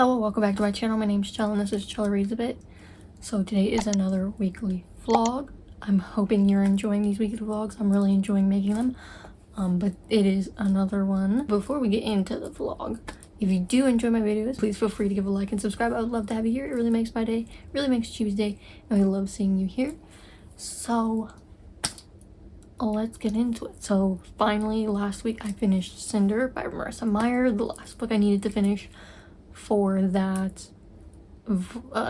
Hello, welcome back to my channel. My name's Chell and this is Chell Reads a Bit. So today is another weekly vlog. I'm hoping you're enjoying these weekly vlogs. I'm really enjoying making them. But it is another one. Before we get into the vlog, if you do enjoy my videos, please feel free to give a like and subscribe. I would love to have you here. It really makes my day, really makes Tuesday, and we love seeing you here. So let's get into it. So finally, last week I finished Cinder by Marissa Meyer, the last book I needed to finish for that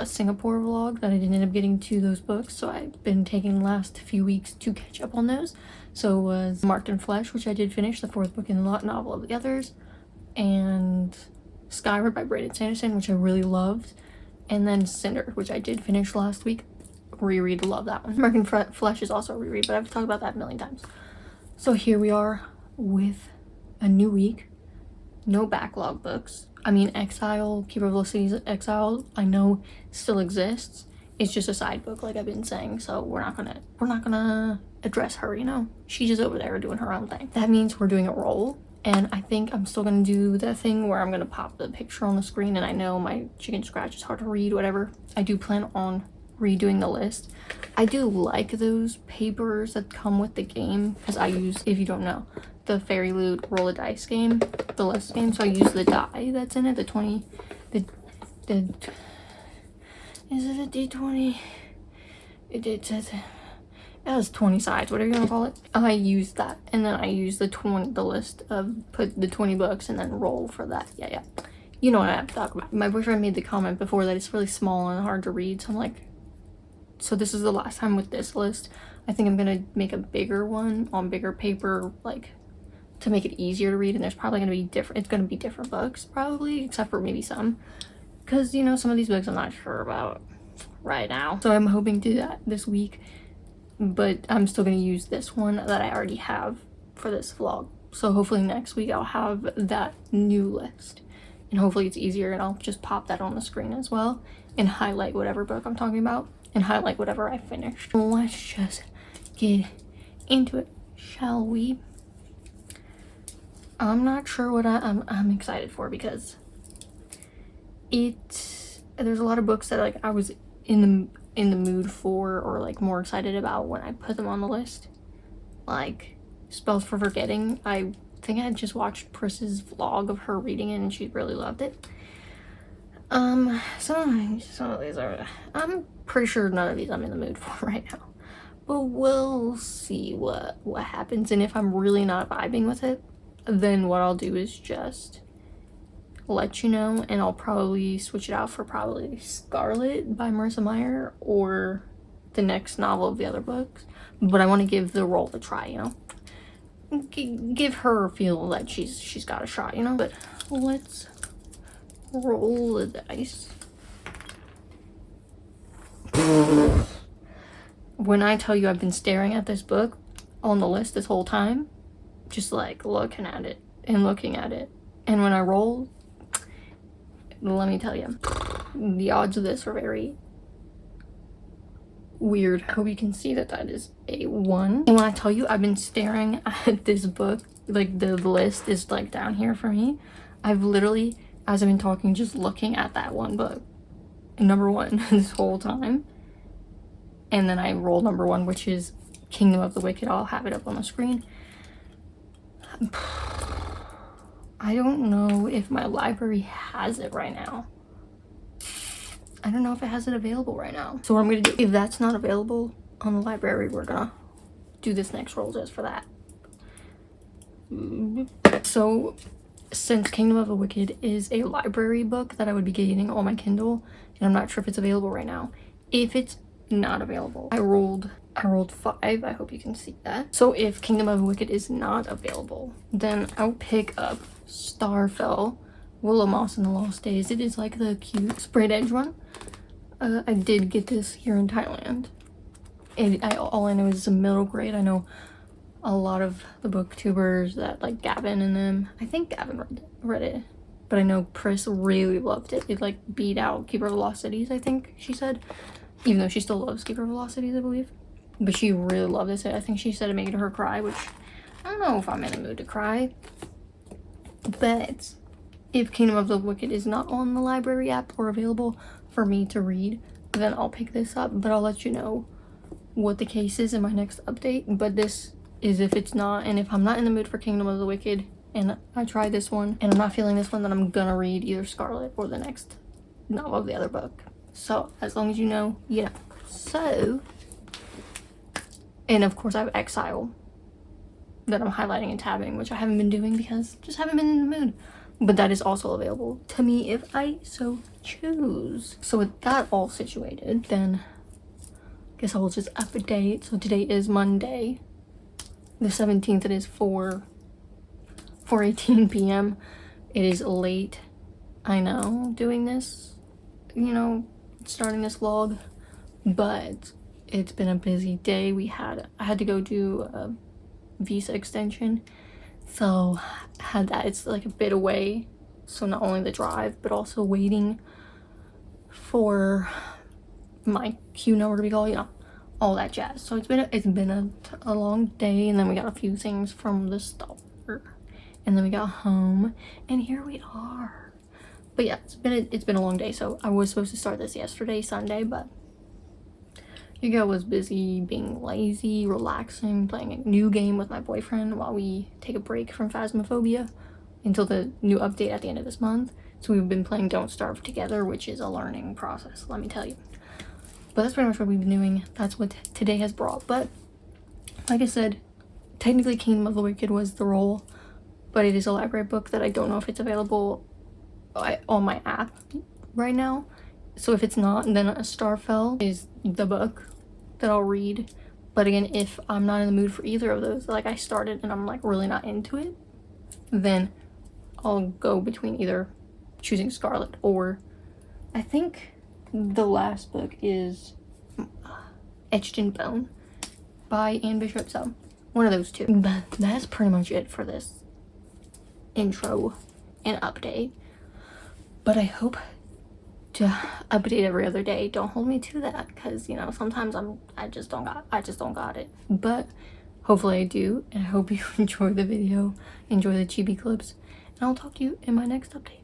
Singapore vlog that I didn't end up getting to those books. So I've been taking the last few weeks to catch up on those. So it was Marked in Flesh, which I did finish, the fourth book in the novel of the others, and Skyward by Brandon Sanderson, which I really loved, and then Cinder, which I did finish last week. Reread, love that one. Marked in Flesh is also a reread, but I've talked about that a million times. So here we are with a new week. No backlog books. I mean, Exile, Keeper of Lost Cities Exile, I know still exists. It's just a side book, like I've been saying, so we're not gonna address her, you know? She's just over there doing her own thing. That means we're doing a roll, and I think I'm still gonna do the thing where I'm gonna pop the picture on the screen, and I know my chicken scratch is hard to read, whatever. I do plan on redoing the list. I do like those papers that come with the game, because I use, if you don't know, the Fairy Loot roll a dice game, the list game, so I use the die that's in it, the 20, is it a d20? It says it has 20 sides, whatever you want to call it. I use that, and then I use the list of, put the 20 books and then roll for that. Yeah, you know what I have to talk about. My boyfriend made the comment before that it's really small and hard to read, so I'm like, so this is the last time with this list. I think I'm gonna make a bigger one on bigger paper, like to make it easier to read, and there's probably gonna be it's gonna be different books probably, except for maybe some, because you know, some of these books I'm not sure about right now, so I'm hoping to do that this week, but I'm still gonna use this one that I already have for this vlog. So hopefully next week I'll have that new list, and hopefully it's easier, and I'll just pop that on the screen as well and highlight whatever book I'm talking about and highlight whatever I finished. Let's just get into it, shall we? I'm not sure what I'm excited for, because there's a lot of books that like I was in the mood for, or like more excited about when I put them on the list. Like Spells for Forgetting, I think I had just watched Pris's vlog of her reading it and she really loved it. Some of these are, I'm pretty sure none of these I'm in the mood for right now, but we'll see what happens. And if I'm really not vibing with it, then what I'll do is just let you know, and I'll probably switch it out for probably Scarlet by Marissa Meyer or the next novel of the other books. But I want to give the role a try, you know, give her a feel that she's got a shot, you know. But let's roll the dice. When I tell you I've been staring at this book on the list this whole time, just like looking at it and looking at it, and when I roll, let me tell you, the odds of this are very weird. I hope you can see that that is a 1. And when I tell you I've been staring at this book, like the list is like down here for me, I've literally, as I've been talking, just looking at that one book, number 1, this whole time. And then I roll number 1, which is Kingdom of the Wicked. I'll have it up on the screen. I don't know if my library has it right now. I don't know if it has it available right now. So what I'm gonna do, if that's not available on the library, we're gonna do this next roll just for that. So since Kingdom of the Wicked is a library book that I would be getting on my Kindle, and I'm not sure if it's available right now, if it's not available, I rolled 5. I hope you can see that. So if Kingdom of the Wicked is not available, then I'll pick up Starfell, Willow Moss and the Lost Days. It is like the cute sprayed edge one. I did get this here in Thailand. All I know is it's a middle grade. I know a lot of the booktubers that like Gavin and them. I think Gavin read it, but I know Pris really loved it. It like beat out Keeper of the Lost Cities, I think she said, even though she still loves Keeper of the Lost Cities, I believe. But she really loved this. I think she said it made her cry, which I don't know if I'm in the mood to cry. But if Kingdom of the Wicked is not on the library app or available for me to read, then I'll pick this up, but I'll let you know what the case is in my next update. But this is if it's not, and if I'm not in the mood for Kingdom of the Wicked and I try this one and I'm not feeling this one, then I'm gonna read either Scarlet or the next novel of the other book. So as long as you know, you know. So, and of course I have Exile that I'm highlighting and tabbing, which I haven't been doing because I just haven't been in the mood. But that is also available to me if I so choose. So with that all situated, then I guess I will just update. So today is Monday, the 17th. It is 4:18 p.m. It is late, I know, doing this, you know, starting this vlog, but it's been a busy day. I had to go do a visa extension, so I had that. It's like a bit away, so not only the drive but also waiting for my Q number to be called, you know, all that jazz. So it's been a long day, and then we got a few things from the store, and then we got home, and here we are. But yeah, it's been a long day. So I was supposed to start this yesterday, Sunday, but your girl was busy being lazy, relaxing, playing a new game with my boyfriend while we take a break from Phasmophobia until the new update at the end of this month. So we've been playing Don't Starve together, which is a learning process, let me tell you. But that's pretty much what we've been doing. That's what today has brought. But like I said, technically Kingdom of the Wicked was the role, but it is a library book that I don't know if it's available on my app right now. So if it's not, then A Star Fell is the book that I'll read. But again, if I'm not in the mood for either of those, like I started and I'm like really not into it, then I'll go between either choosing Scarlet or I think the last book is Etched in Bone by Anne Bishop. So one of those two. But that's pretty much it for this intro and update. But I hope to update every other day. Don't hold me to that, because you know sometimes I just don't got it. But hopefully I do, and I hope you enjoy the video, enjoy the chibi clips, and I'll talk to you in my next update.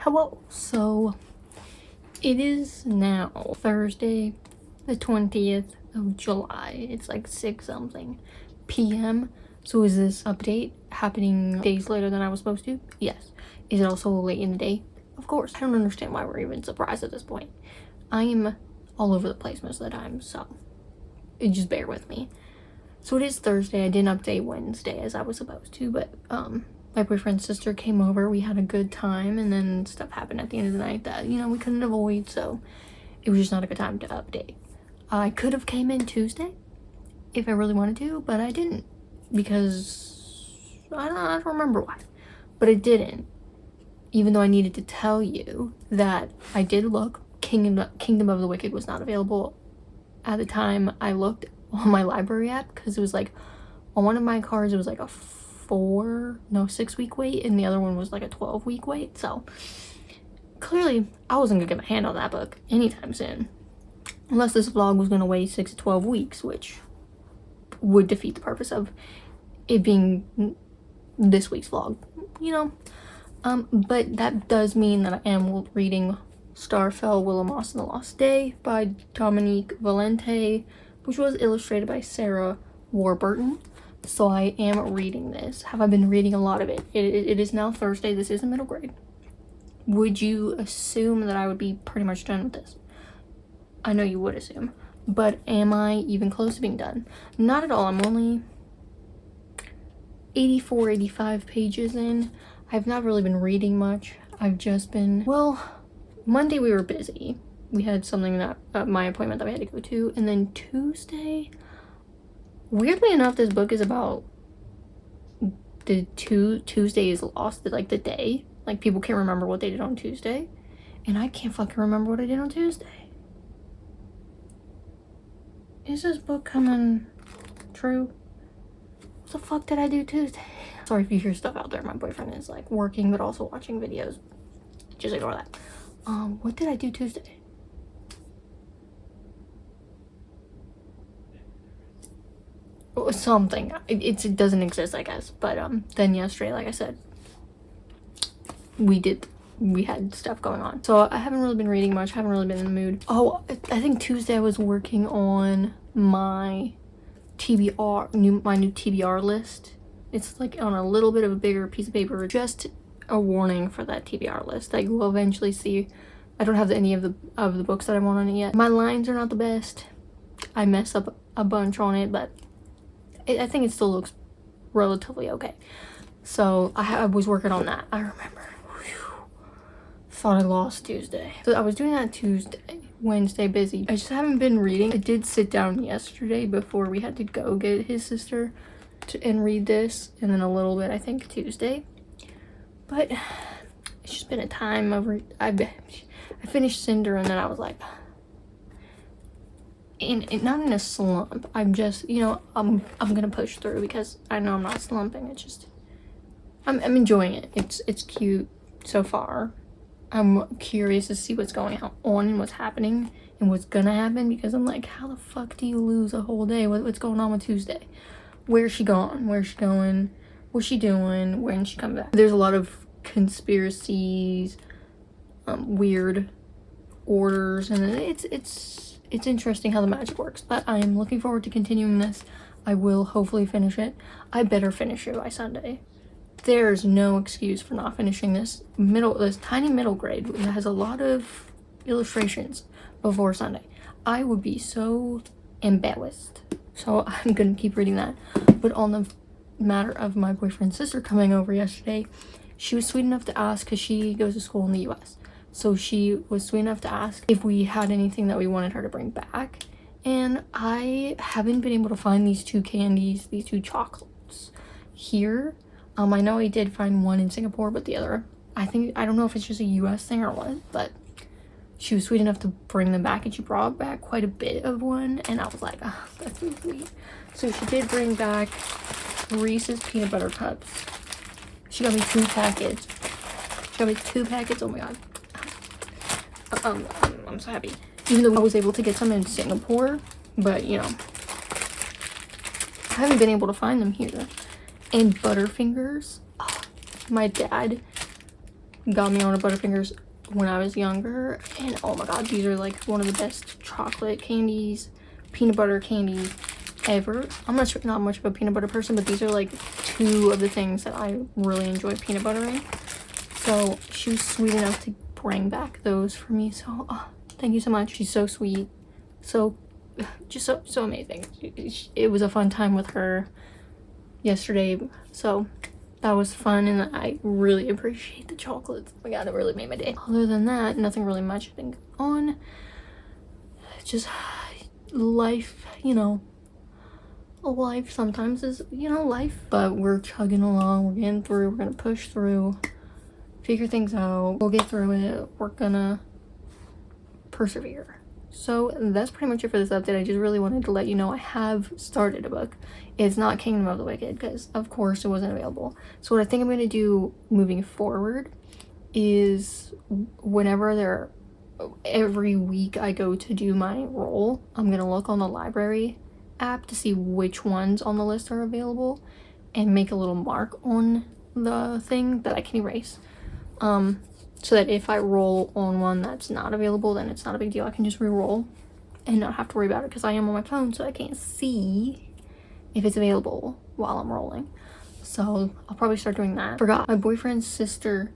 Hello. So it is now Thursday the 20th of July. It's like 6 something p.m. So is this update happening days later than I was supposed to? Yes. Is it also late in the day? Of course. I don't understand why we're even surprised at this point. I am all over the place most of the time, so just bear with me. So it is Thursday. I didn't update Wednesday as I was supposed to, but my boyfriend's sister came over. We had a good time, and then stuff happened at the end of the night that, you know, we couldn't avoid, so it was just not a good time to update. I could have came in Tuesday if I really wanted to, but I didn't because I don't remember why, but I didn't. Even though I needed to tell you that I did look. Kingdom of the Wicked was not available at the time I looked on my library app, because it was like on one of my cards it was like a 6-week wait, and the other one was like a 12-week wait. So clearly I wasn't gonna get my hand on that book anytime soon, unless this vlog was gonna wait 6 to 12 weeks, which would defeat the purpose of it being this week's vlog, you know. But that does mean that I am reading Starfell, Willow Moss and the Lost Day by Dominique Valente, which was illustrated by Sarah Warburton. So I am reading this. Have I been reading a lot of it? It is now Thursday. This is a middle grade. Would you assume that I would be pretty much done with this? I know you would assume. But am I even close to being done? Not at all. I'm only 84, 85 pages in. I've not really been reading much. I've just been, well, Monday we were busy. We had something that, my appointment that we had to go to. And then Tuesday, weirdly enough, this book is about the Tuesday is lost, like the day. Like, people can't remember what they did on Tuesday. And I can't fucking remember what I did on Tuesday. Is this book coming true? What the fuck did I do Tuesday? Sorry if you hear stuff out there. My boyfriend is like working but also watching videos. Just ignore that. What did I do Tuesday? Something. It doesn't exist, I guess. But then yesterday, like I said, we had stuff going on. So I haven't really been reading much. Haven't really been in the mood. Oh, I think Tuesday I was working on my TBR, my new TBR list. It's like on a little bit of a bigger piece of paper. Just a warning for that TBR list that you will eventually see. I don't have any of the books that I want on it yet. My lines are not the best. I messed up a bunch on it, but I think it still looks relatively okay. So I was working on that. I remember. Whew. Thought I lost Tuesday. So I was doing that Tuesday. Wednesday busy. I just haven't been reading. I did sit down yesterday before we had to go get his sister and read this, and then a little bit I think Tuesday. But it's just been a time of I finished Cinder, and then I was like, not in a slump. I'm just, you know, I'm gonna push through because I know I'm not slumping. It's just I'm enjoying it. It's cute so far. I'm curious to see what's going on and what's happening and what's gonna happen, because I'm like, how the fuck do you lose a whole day? What's going on with Tuesday? Where's she gone? Where's she going? What's she doing? When she come back? There's a lot of conspiracies, weird orders, and it's interesting how the magic works. But I am looking forward to continuing this. I will hopefully finish it. I better finish it by Sunday. There's no excuse for not finishing this tiny middle grade that has a lot of illustrations before Sunday. I would be so embarrassed. So I'm gonna keep reading that. But on the matter of my boyfriend's sister coming over yesterday, she was sweet enough to ask, because she goes to school in the US. So she was sweet enough to ask if we had anything that we wanted her to bring back. And I haven't been able to find these two candies, these two chocolates here. I know I did find one in Singapore, but the other, I don't know if it's just a US thing or what, but she was sweet enough to bring them back, and she brought back quite a bit of one, and I was like, oh, that's so sweet. So she did bring back Reese's peanut butter cups. She got me 2 packets. Oh my god. I'm so happy. Even though I was able to get some in Singapore, but you know, I haven't been able to find them here. And Butterfingers. Oh, my dad got me on a Butterfingers when I was younger, and oh my god, these are like one of the best chocolate candies, peanut butter candies ever. I'm not much of a peanut butter person, but these are like 2 of the things that I really enjoy peanut butter in. So she was sweet enough to bring back those for me. So thank you so much. She's so sweet, so just so amazing. It was a fun time with her yesterday, so that was fun, and I really appreciate the chocolates. Oh my god, it really made my day. Other than that, nothing really much has been on. Just life, you know. Life sometimes is, you know, life. But we're chugging along, we're getting through, we're gonna push through, figure things out, we'll get through it, we're gonna persevere. So that's pretty much it for this update. I just really wanted to let you know I have started a book. It's not Kingdom of the Wicked because of course it wasn't available. So what I think I'm going to do moving forward is whenever every week I go to do my roll, I'm going to look on the library app to see which ones on the list are available and make a little mark on the thing that I can erase. So that if I roll on one that's not available, then it's not a big deal. I can just re-roll and not have to worry about it because I am on my phone, so I can't see if it's available while I'm rolling. So I'll probably start doing that. Forgot, my boyfriend's sister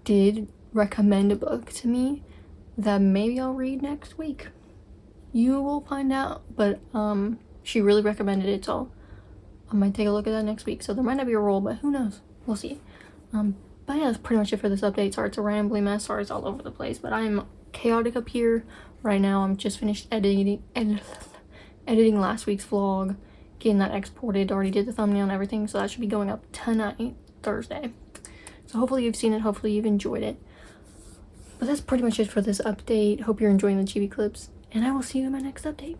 did recommend a book to me that maybe I'll read next week. You will find out, but she really recommended it, so I might take a look at that next week. So there might not be a roll, but who knows? We'll see. But yeah, that's pretty much it for this update. Sorry, it's a rambly mess. Sorry, it's all over the place. But I'm chaotic up here right now. I'm just finished editing last week's vlog, getting that exported. Already did the thumbnail and everything, so that should be going up tonight, Thursday. So hopefully you've seen it. Hopefully you've enjoyed it. But that's pretty much it for this update. Hope you're enjoying the chibi clips, and I will see you in my next update.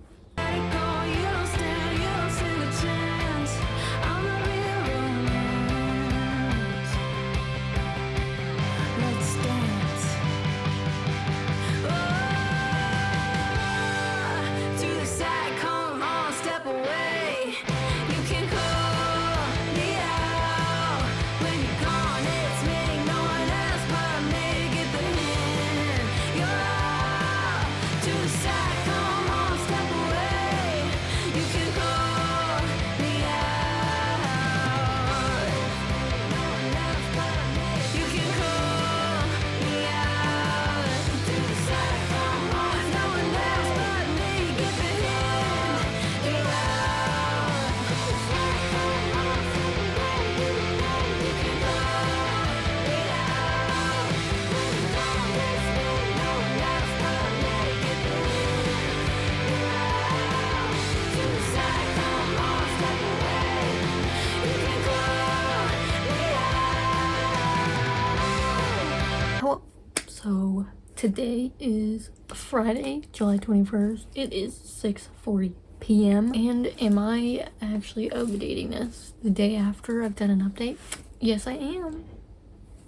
So today is Friday, July 21st. It is 6:40 p.m. and am I actually updating this the day after I've done an update? Yes, I am.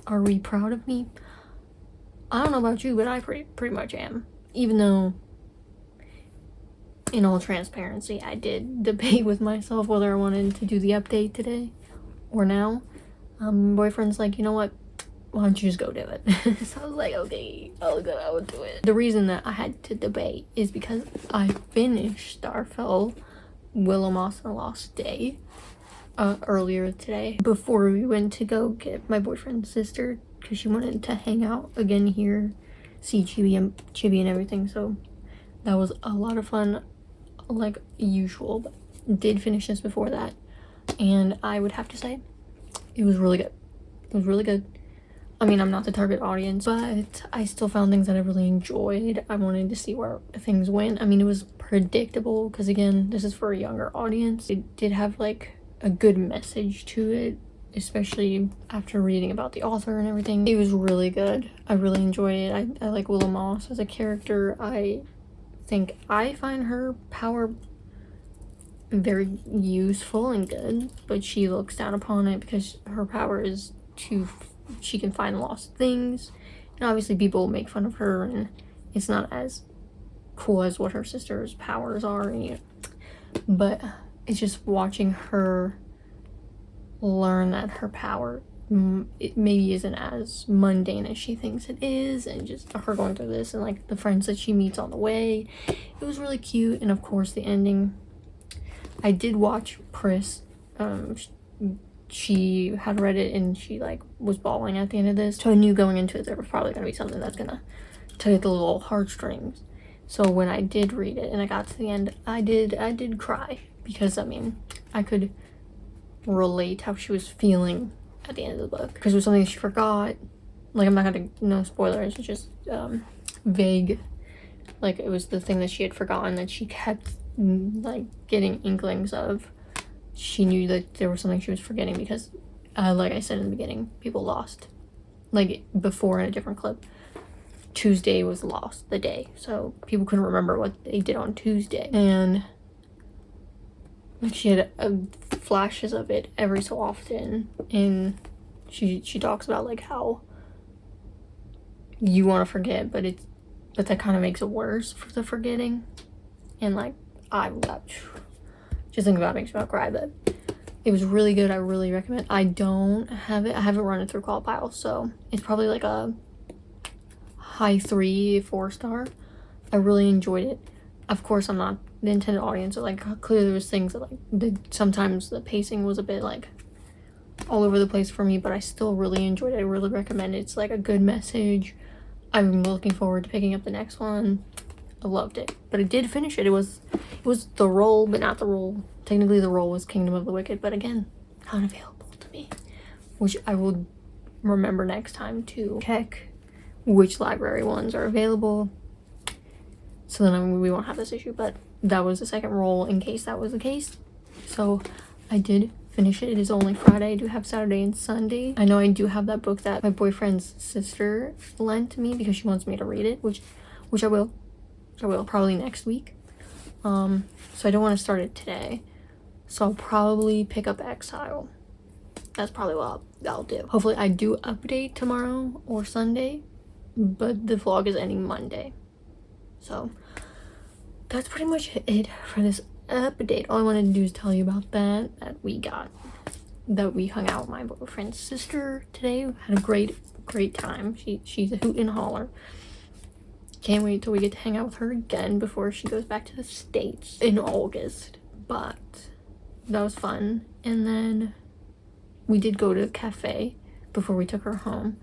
Are we proud of me? I don't know about you, but I pretty much am. Even though, in all transparency, I did debate with myself whether I wanted to do the update today or now. Boyfriend's like, you know what? Why don't you just go do it? So I was like, okay, I would do it. The reason that I had to debate is because I finished Starfell, Willow Moss and the Lost Day earlier today before we went to go get my boyfriend's sister because she wanted to hang out again here, see Chibi and everything. So that was a lot of fun, like usual, but did finish this before that, and I would have to say it was really good. It was really good. I mean, I'm not the target audience, but I still found things that I really enjoyed. I wanted to see where things went. I mean, it was predictable because, again, this is for a younger audience. It did have, like, a good message to it, especially after reading about the author and everything. It was really good. I really enjoyed it. I like Willow Moss as a character. I think I find her power very useful and good, but she looks down upon it because her power is she can find lost things, and obviously people make fun of her, and it's not as cool as what her sister's powers are. But it's just watching her learn that her power it maybe isn't as mundane as she thinks it is, and just her going through this and like the friends that she meets on the way. It was really cute. And of course the ending, I did watch Pris. She had read it and she like was bawling at the end of this, so I knew going into it there was probably gonna be something that's gonna tug at the little heartstrings. So when I did read it and I got to the end, I did cry, because I mean, I could relate how she was feeling at the end of the book, because it was something she forgot. Like, I'm not gonna, no spoilers, it's just vague. Like, it was the thing that she had forgotten that she kept like getting inklings of. She knew that there was something she was forgetting because, like I said in the beginning, people lost. Like, before in a different clip, Tuesday was lost, the day, so people couldn't remember what they did on Tuesday, and like, she had flashes of it every so often, and she talks about like how you want to forget, but that kind of makes it worse for the forgetting, and like just think about it makes me want to cry. But it was really good. I really recommend. I haven't run it through ColourPile, so it's probably like a high 3, 4-star. I really enjoyed it. Of course, I'm not the intended audience, so like clearly there was things that like sometimes the pacing was a bit like all over the place for me, but I still really enjoyed it. I really recommend it. It's like a good message. I'm looking forward to picking up the next one. I loved it, but I did finish it. It was the role, but not the role. Technically the role was Kingdom of the Wicked, but again, not available to me, which I will remember next time to check which library ones are available, so then we won't have this issue. But that was the second role in case that was the case. So I did finish it. It is only Friday. I do have Saturday and Sunday. I know I do have that book that my boyfriend's sister lent me because she wants me to read it, which I will probably next week. So I don't want to start it today, so I'll probably pick up Exile. That's probably what I'll do. Hopefully I do update tomorrow or Sunday, but the vlog is ending Monday. So that's pretty much it for this update. All I wanted to do is tell you about that we hung out with my boyfriend's sister today. We had a great time. She's a hoot and holler. Can't wait till we get to hang out with her again before she goes back to the States in August. But that was fun. And then we did go to a cafe before we took her home.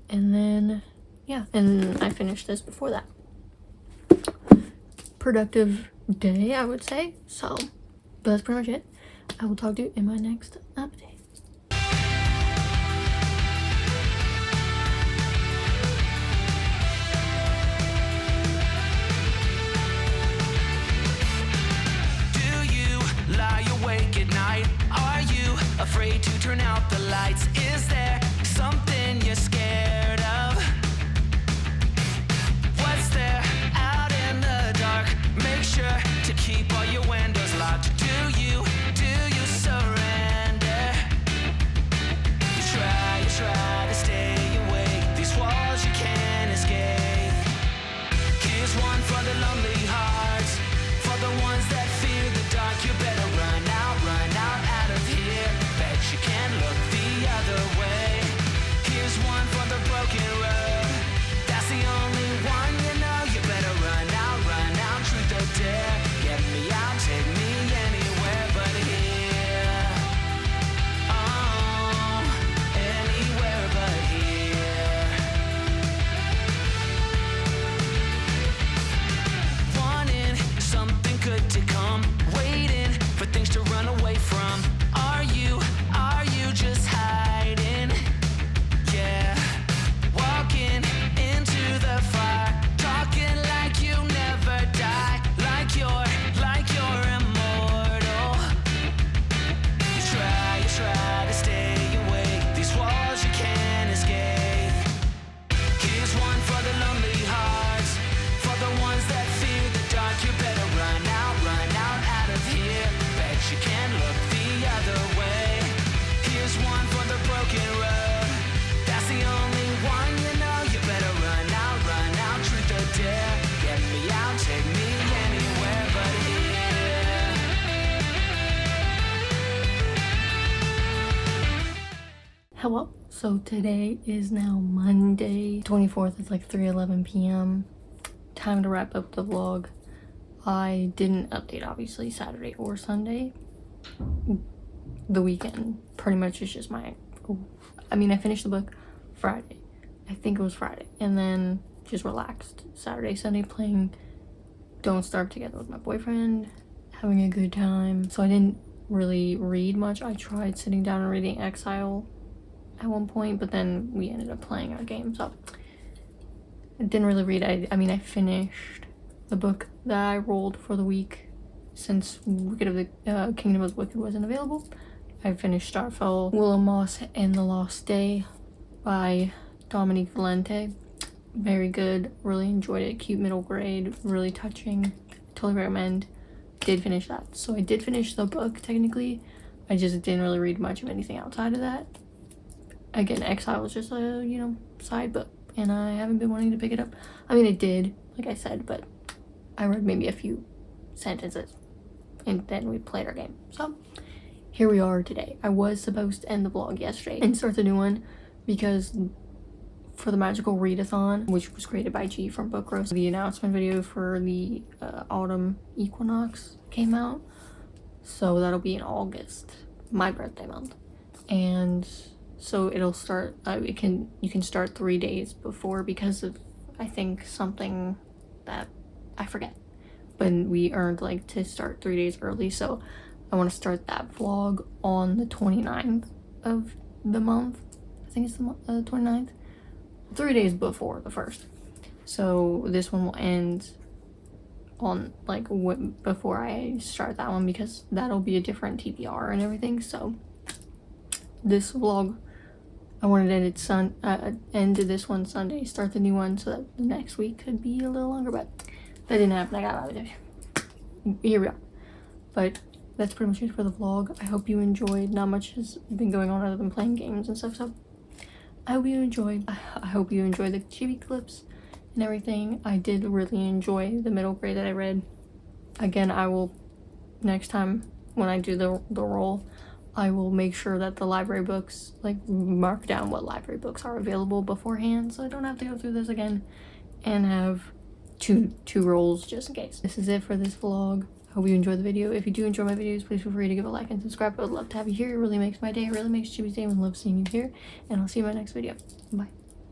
And then, yeah, and I finished this before that. Productive day, I would say. So, but that's pretty much it. I will talk to you in my next update. Afraid to turn out the lights? Is there something you're scared of? What's there out in the dark? Make sure to keep all your windows locked. Do you surrender? You try to stay awake. These walls you can't escape. Here's one for the lonely hearts, for the ones that fear the dark. You better run out out of here. You can't look the other way. Here's one for the broken road. That's the only one you know. You better run out, truth or dare. Get me out, take me anywhere but here. Oh, anywhere but here. Wanting something good to come, waiting for things to run away from. Are you just hiding? Yeah, walking into the fire, talking like you never die, like you're immortal. You try to stay awake. These walls you can't escape. Here's one for the lonely hearts, for the ones that fear the dark. You better run out of here. Bet you can't look the other way. Here's one for the broken road. That's the only one you know. You better run out, truth or dare. Get me out, take me anywhere but here. Hello. So today is now Monday 24th. It's like 3:11 p.m. Time to wrap up the vlog. I didn't update obviously Saturday or Sunday. The weekend pretty much is just I finished the book Friday. I think it was Friday, and then just relaxed Saturday, Sunday, playing Don't Starve together with my boyfriend, having a good time. So I didn't really read much. I tried sitting down and reading Exile at one point, but then we ended up playing our game, so I didn't really read. I mean, I finished the book that I rolled for the week since Kingdom of the Wicked wasn't available. I finished Starfell, Willow Moss, and The Lost Day by Dominique Valente. Very good, really enjoyed it. Cute middle grade, really touching, totally recommend. Did finish that. So I did finish the book technically. I just didn't really read much of anything outside of that. Again, Exile was just a, you know, side book, and I haven't been wanting to pick it up. I mean, I did, like I said, but I read maybe a few sentences and then we played our game. So here we are today. I was supposed to end the vlog yesterday and start the new one because for the magical readathon, which was created by G from Book Roast, the announcement video for the autumn equinox came out. So that'll be in August, my birthday month. And so it'll start, you can start 3 days before because of, I think, something that I forget. But we earned like to start 3 days early, so I want to start that vlog on the 29th of the month. I think it's the 29th. 3 days before the 1st. So this one will end on like before I start that one because that'll be a different TBR and everything. So this vlog, I wanted to end this one Sunday, start the new one so that the next week could be a little longer, but that didn't happen. I got it. Here we are. But that's pretty much it for the vlog. I hope you enjoyed. Not much has been going on other than playing games and stuff, so I hope you enjoyed. I hope you enjoyed the chibi clips and everything. I did really enjoy the middle grade that I read. Again, I will, next time when I do the roll, I will make sure that the library books, like mark down what library books are available beforehand so I don't have to go through this again and have two rolls just in case. This is it for this vlog. Hope you enjoyed the video. If you do enjoy my videos, please feel free to give a like and subscribe. I would love to have you here. It really makes my day. It really makes Chibi's day. I love seeing you here. And I'll see you in my next video. Bye.